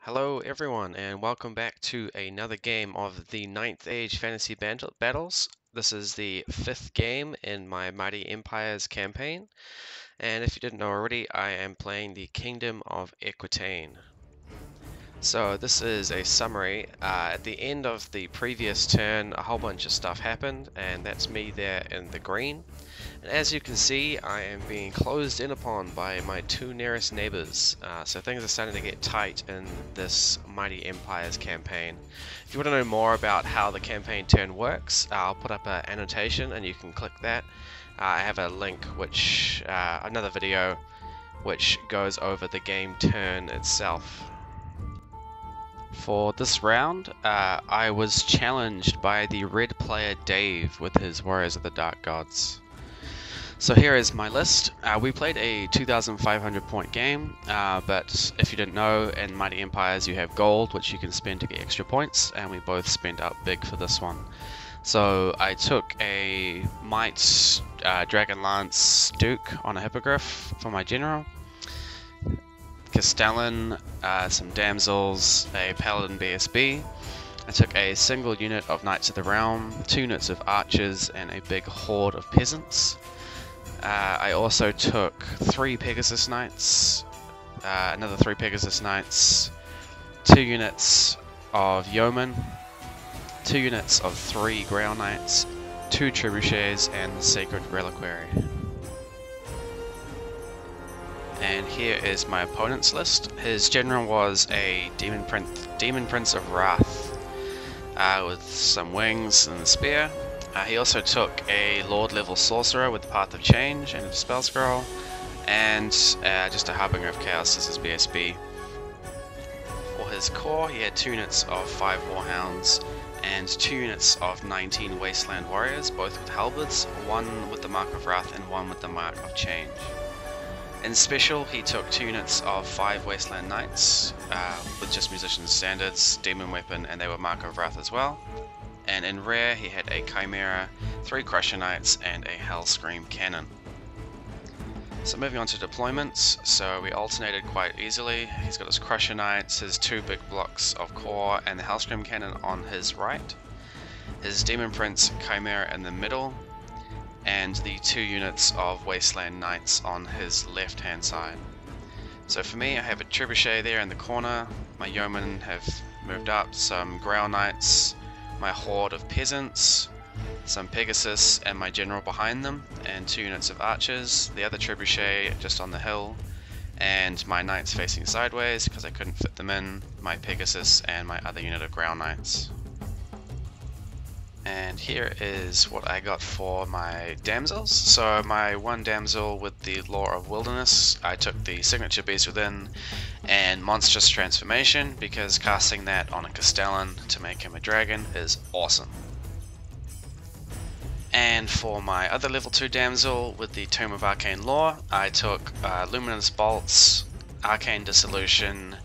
Hello everyone and welcome back to another game of the 9th Age Fantasy Battles. This is the 5th game in my Mighty Empires campaign, and if you didn't know already, I am playing the Kingdom of Aquitaine. So this is a summary. At the end of the previous turn, a whole bunch of stuff happened, and that's me there in the green. And as you can see, I am being closed in upon by my two nearest neighbors, so things are starting to get tight in this Mighty Empires campaign. If you want to know more about how the campaign turn works, I'll put up an annotation and you can click that. I have a link which, another video, which goes over the game turn itself. For this round, I was challenged by the red player Dave with his Warriors of the Dark Gods. So here is my list. We played a 2,500 point game, but if you didn't know, in Mighty Empires you have gold, which you can spend to get extra points, and we both spent up big for this one. So I took a Might Dragon Lance Duke on a Hippogriff for my general, Castellan, some Damsels, a Paladin BSB. I took a single unit of Knights of the Realm, 2 units of Archers, and a big horde of Peasants. I also took 3 Pegasus Knights, another 3 Pegasus Knights, 2 units of Yeomen, 2 units of 3 Grail Knights, 2 Trebuchets, and the Sacred Reliquary. And here is my opponent's list. His general was a Demon Prince of Wrath, with some wings and a spear. He also took a Lord level Sorcerer with the Path of Change and a Spell Scroll, and just a Harbinger of Chaos as his BSB. For his core, he had 2 units of 5 Warhounds and 2 units of 19 Wasteland Warriors, both with halberds, 1 with the Mark of Wrath and 1 with the Mark of Change. In special, he took 2 units of 5 Wasteland Knights, with just Musician's Standards, Demon Weapon, and they were Mark of Wrath as well. And in rare, he had a Chimera, 3 Crusher Knights, and a Hellscream Cannon. So moving on to deployments, so we alternated quite easily. He's got his Crusher Knights, his 2 big blocks of core, and the Hellscream Cannon on his right. His Demon Prince Chimera in the middle, and the 2 units of Wasteland Knights on his left hand side. So for me, I have a Trebuchet there in the corner, my Yeomen have moved up, some Grail Knights, my horde of Peasants, some Pegasus and my general behind them, and 2 units of Archers, the other Trebuchet just on the hill, and my Knights facing sideways because I couldn't fit them in, my Pegasus and my other unit of Grail Knights. And here is what I got for my damsels. So my 1 damsel with the Law of Wilderness, I took the Signature Beast Within and Monstrous Transformation, because casting that on a Castellan to make him a dragon is awesome. And for my other level 2 damsel with the Tome of Arcane Lore, I took Luminous Bolts, Arcane Dissolution,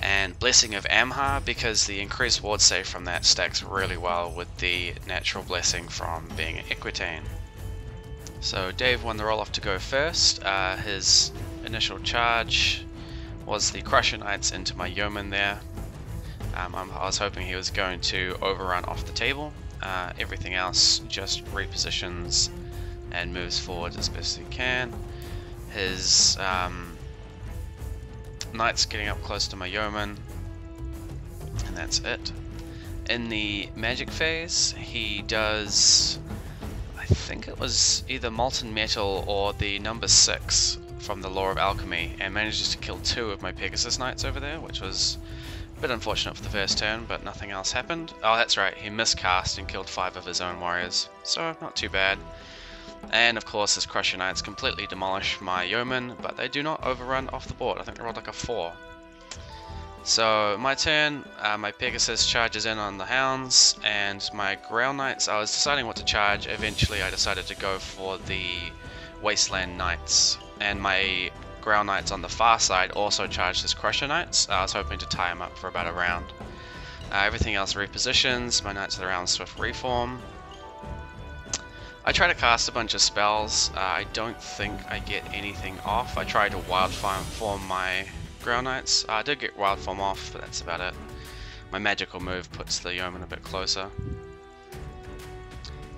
and Blessing of Amhar, because the increased ward save from that stacks really well with the natural blessing from being an Aquitaine. So Dave won the roll-off to go first. His initial charge was the Crusher Knights into my Yeoman there. I was hoping he was going to overrun off the table. Everything else just repositions and moves forward as best he can. His Knights getting up close to my Yeoman, and that's it. In the magic phase, he does, I think it was either Molten Metal or the number 6 from the Law of Alchemy, and manages to kill 2 of my Pegasus Knights over there, which was a bit unfortunate for the first turn, but nothing else happened. Oh, that's right, he miscast and killed 5 of his own warriors, so not too bad. And of course his Crusher Knights completely demolish my Yeomen, but they do not overrun off the board. I think they rolled like a 4. So my turn, my Pegasus charges in on the Hounds, and my Grail Knights, I was deciding what to charge. Eventually I decided to go for the Wasteland Knights, and my Grail Knights on the far side also charged his Crusher Knights. I was hoping to tie him up for about a round. Everything else repositions, my Knights of the Round Swift Reform. I try to cast a bunch of spells. I don't think I get anything off. I tried to Wildfire form my Ground Knights. I did get Wild Form off, but that's about it. My magical move puts the Yeoman a bit closer.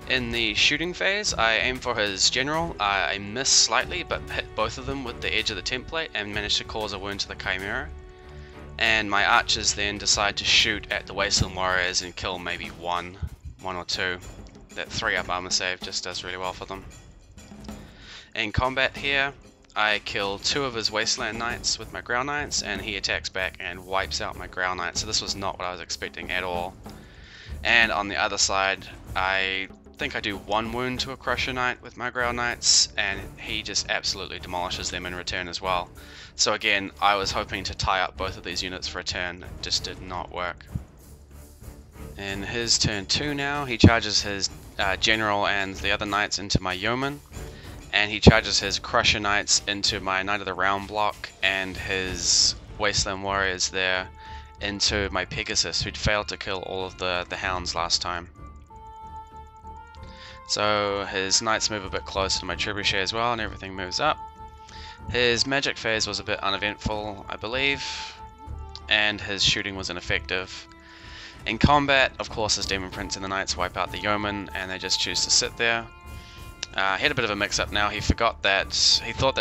In the shooting phase, I aim for his general. I miss slightly, but hit both of them with the edge of the template and managed to cause a wound to the Chimera. And my archers then decide to shoot at the Wasteland Warriors and kill maybe one or two. That 3-up armor save just does really well for them. In combat here, I kill 2 of his Wasteland Knights with my Ground Knights, and he attacks back and wipes out my Ground Knights, so this was not what I was expecting at all. And on the other side, I think I do 1 wound to a Crusher Knight with my Ground Knights, and he just absolutely demolishes them in return as well. So again, I was hoping to tie up both of these units for a turn, it just did not work. In his turn 2 now, he charges his General and the other Knights into my Yeoman, and he charges his Crusher Knights into my Knight of the Realm block, and his Wasteland Warriors there into my Pegasus, who'd failed to kill all of the hounds last time. So his Knights move a bit closer to my Trebuchet as well, and everything moves up. His magic phase was a bit uneventful, I believe, and his shooting was ineffective. In combat, of course, his Demon Prince and the Knights wipe out the Yeoman, and they just choose to sit there. He had a bit of a mix-up now. He thought that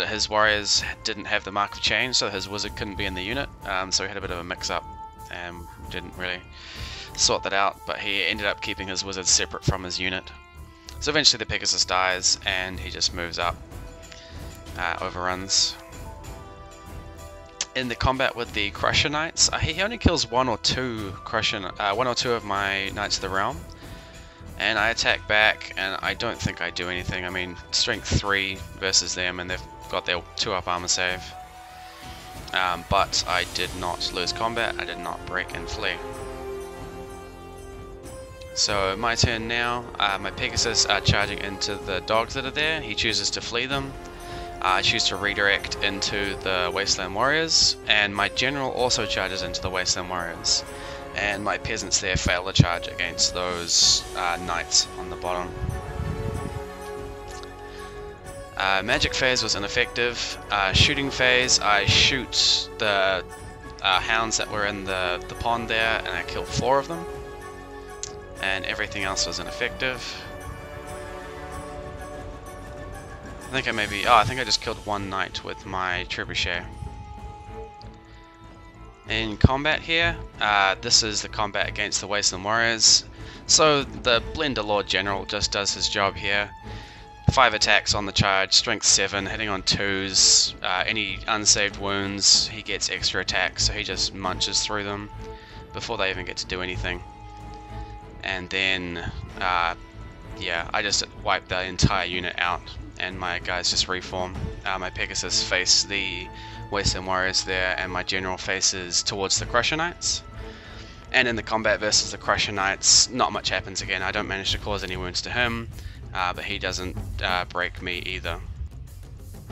his warriors didn't have the Mark of Change, so his wizard couldn't be in the unit, so he had a bit of a mix-up and didn't really sort that out, but he ended up keeping his wizard separate from his unit. So eventually the Pegasus dies, and he just moves up, overruns. In the combat with the Crusher Knights, he only kills 1 or 2 of my Knights of the Realm, and I attack back, and I don't think I do anything. I mean, strength 3 versus them, and they've got their 2-up armor save. But I did not lose combat, I did not break and flee. So my turn now, my Pegasus are charging into the dogs that are there. He chooses to flee them. I choose to redirect into the Wasteland Warriors, and my General also charges into the Wasteland Warriors. And my peasants there fail to charge against those Knights on the bottom. Magic phase was ineffective. Shooting phase, I shoot the hounds that were in the pond there, and I kill 4 of them. And everything else was ineffective. I think I just killed 1 Knight with my Trebuchet. In combat here, this is the combat against the Wasteland Warriors. So the Blender Lord General just does his job here. 5 attacks on the charge, strength 7, hitting on 2s. Any unsaved wounds, he gets extra attacks, so he just munches through them before they even get to do anything. And then, yeah, I just wipe the entire unit out, and my guys just reform. My Pegasus face the Wasteland Warriors there, and my General faces towards the Crusher Knights. And in the combat versus the Crusher Knights, not much happens again. I don't manage to cause any wounds to him, but he doesn't break me either.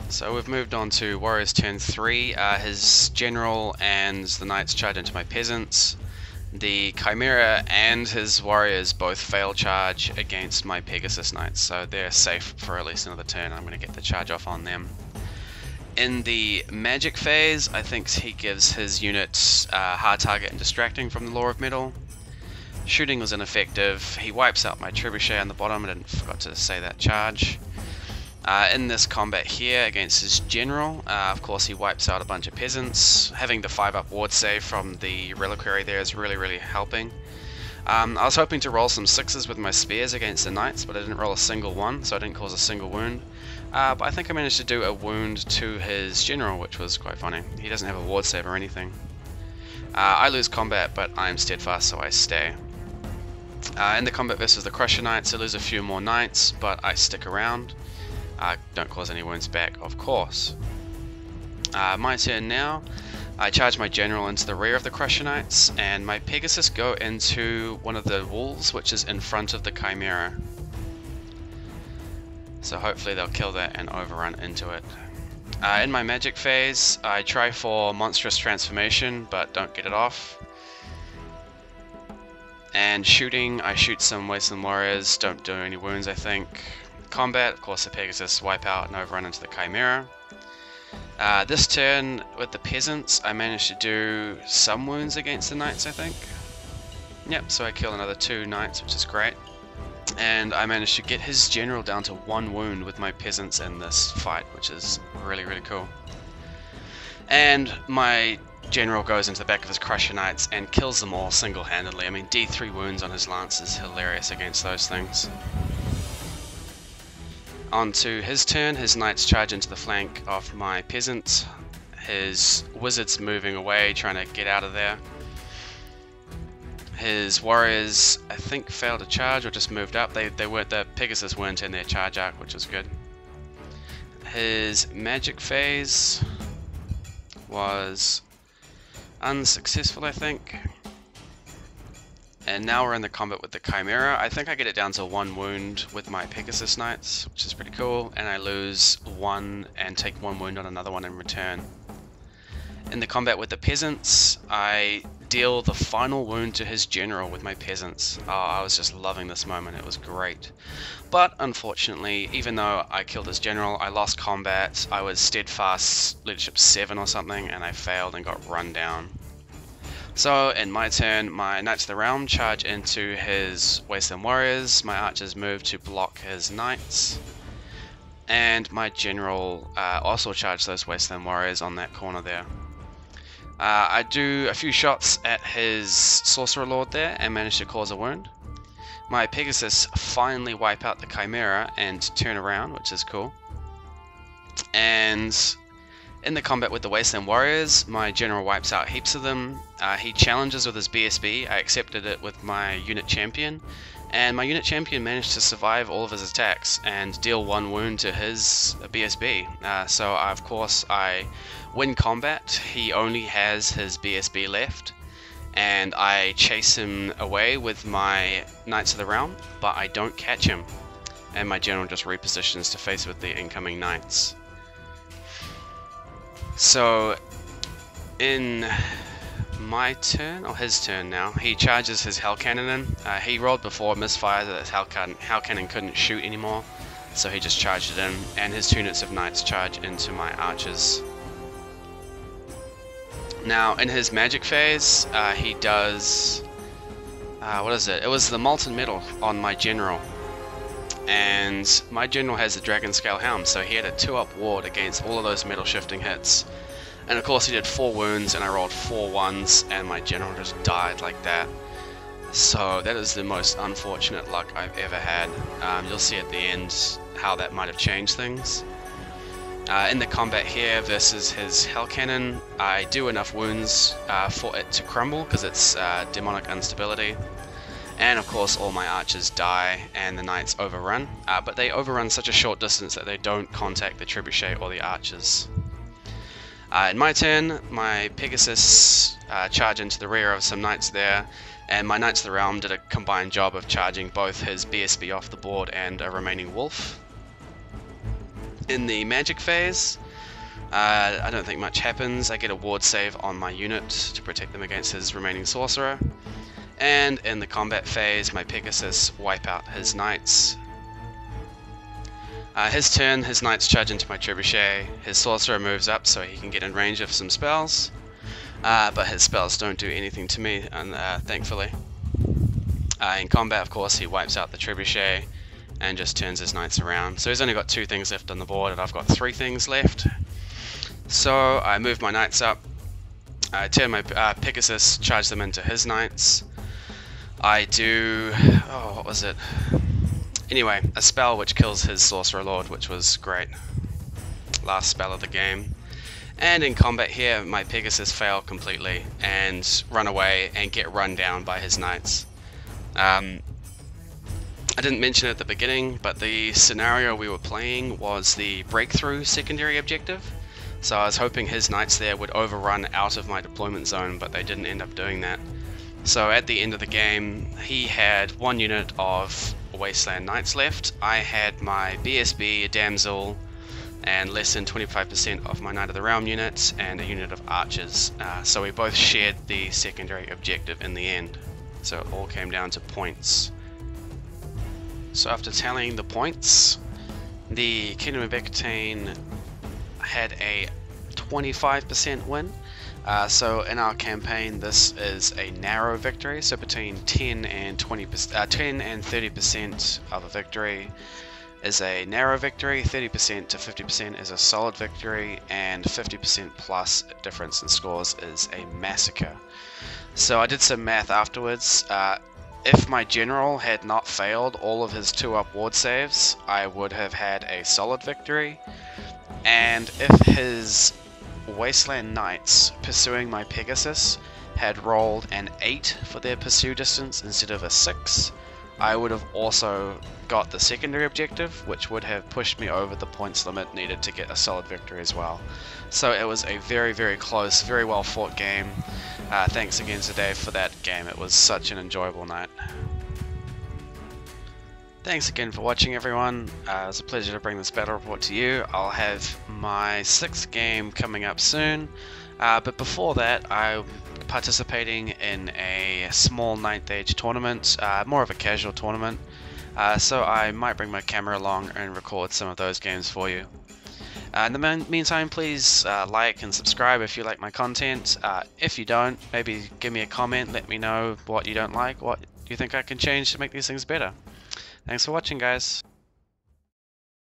So we've moved on to Warriors turn 3. His General and the Knights charge into my Peasants. The Chimera and his Warriors both fail charge against my Pegasus Knights, so they're safe for at least another turn. I'm going to get the charge off on them. In the magic phase, I think he gives his units hard target and distracting from the Law of Metal. Shooting was ineffective. He wipes out my Trebuchet on the bottom. I forgot to say that charge. In this combat here against his General, of course he wipes out a bunch of peasants. Having the 5-up ward save from the Reliquary there is really helping. I was hoping to roll some 6s with my spears against the Knights, but I didn't roll a single one, so I didn't cause a single wound. But I think I managed to do a wound to his General, which was quite funny. He doesn't have a ward save or anything. I lose combat, but I'm steadfast, so I stay. In the combat versus the Crusher Knights, I lose a few more Knights, but I stick around. Don't cause any wounds back, of course. My turn now. I charge my General into the rear of the Crusher Knights, and my Pegasus go into one of the walls, which is in front of the Chimera. So hopefully they'll kill that and overrun into it. In my magic phase, I try for Monstrous Transformation, but don't get it off. And shooting, I shoot some Wasteland Warriors, don't do any wounds I think. Combat, of course the Pegasus wipe out and overrun into the Chimera. This turn with the peasants, I managed to do some wounds against the knights, I think. Yep, so I kill another 2 knights, which is great. And I managed to get his general down to 1 wound with my peasants in this fight, which is really, really cool. And my general goes into the back of his Crusher Knights and kills them all single-handedly. I mean, D3 wounds on his lance is hilarious against those things. On to his turn, his knights charge into the flank of my peasants. His wizard's moving away, trying to get out of there. His warriors, I think, failed to charge or just moved up. They weren't, the Pegasus weren't in their charge arc, which is good. His magic phase was unsuccessful, I think. And now we're in the combat with the Chimera. I think I get it down to 1 wound with my Pegasus Knights, which is pretty cool, and I lose 1 and take 1 wound on another one in return. In the combat with the Peasants, I deal the final wound to his general with my Peasants. Oh, I was just loving this moment, it was great. But unfortunately, even though I killed his general, I lost combat. I was steadfast leadership 7 or something, and I failed and got run down. So in my turn, my Knights of the Realm charge into his Wasteland Warriors, my archers move to block his knights, and my general also charge those Wasteland Warriors on that corner there. I do a few shots at his Sorcerer Lord there and manage to cause a wound. My Pegasus finally wipe out the Chimera and turn around, which is cool. And in the combat with the Wasteland Warriors, my general wipes out heaps of them. He challenges with his BSB. I accepted it with my unit champion, and my unit champion managed to survive all of his attacks and deal 1 wound to his BSB. So of course I win combat. He only has his BSB left, and I chase him away with my Knights of the Realm, but I don't catch him, and my general just repositions to face with the incoming knights. So in my turn, or his turn now, he charges his Hell Cannon in. He rolled before, misfired, that his Hell Cannon couldn't shoot anymore, so he just charged it in, and his 2 units of knights charge into my archers. Now in his magic phase, he does, what is it? It was the Molten Metal on my general. And my general has the Dragon Scale Helm, so he had a 2-up ward against all of those metal shifting hits. And of course he did 4 wounds, and I rolled 4 1s, and my general just died like that. So that is the most unfortunate luck I've ever had. You'll see at the end how that might have changed things. In the combat here versus his Hell Cannon, I do enough wounds for it to crumble, because it's demonic instability. And of course all my archers die and the knights overrun, but they overrun such a short distance that they don't contact the trebuchet or the archers. In my turn, my Pegasus charge into the rear of some knights there, and my Knights of the Realm did a combined job of charging both his BSB off the board and a remaining wolf. In the magic phase, I don't think much happens. I get a ward save on my unit to protect them against his remaining sorcerer. And in the combat phase, my Pegasus wipe out his knights. His turn, his knights charge into my trebuchet. His sorcerer moves up so he can get in range of some spells, but his spells don't do anything to me, thankfully. In combat, of course, he wipes out the trebuchet and just turns his knights around. So he's only got 2 things left on the board, and I've got 3 things left. So I move my knights up. I turn my Pegasus, charge them into his knights. I do, oh, what was it? Anyway, a spell which kills his Sorcerer Lord, which was great. Last spell of the game. And in combat here, my Pegasus fail completely and run away and get run down by his knights. I didn't mention it at the beginning, but the scenario we were playing was the breakthrough secondary objective. So I was hoping his knights there would overrun out of my deployment zone, but they didn't end up doing that. So at the end of the game, he had 1 unit of Wasteland Knights left. I had my BSB, a Damsel, and less than 25% of my Knight of the Realm units, and a unit of archers. So we both shared the secondary objective in the end. So it all came down to points. So after tallying the points, the Kingdom of Ekatane had a 25% win. So in our campaign, this is a narrow victory, so between 10 and 30% of a victory is a narrow victory, 30% to 50% is a solid victory, and 50% plus difference in scores is a massacre. So I did some math afterwards. If my general had not failed all of his 2-up ward saves, I would have had a solid victory. And if his Wasteland Knights pursuing my Pegasus had rolled an 8 for their pursue distance instead of a 6, I would have also got the secondary objective, which would have pushed me over the points limit needed to get a solid victory as well. So it was a very, very close, very well fought game. Thanks again to Dave for that game. It was such an enjoyable night. Thanks again for watching, everyone. It was a pleasure to bring this battle report to you. I'll have my 6th game coming up soon, but before that I'm participating in a small 9th Age tournament, more of a casual tournament, so I might bring my camera along and record some of those games for you. In the meantime, please like and subscribe if you like my content. If you don't, maybe give me a comment, let me know what you don't like, what you think I can change to make these things better. Thanks for watching, guys.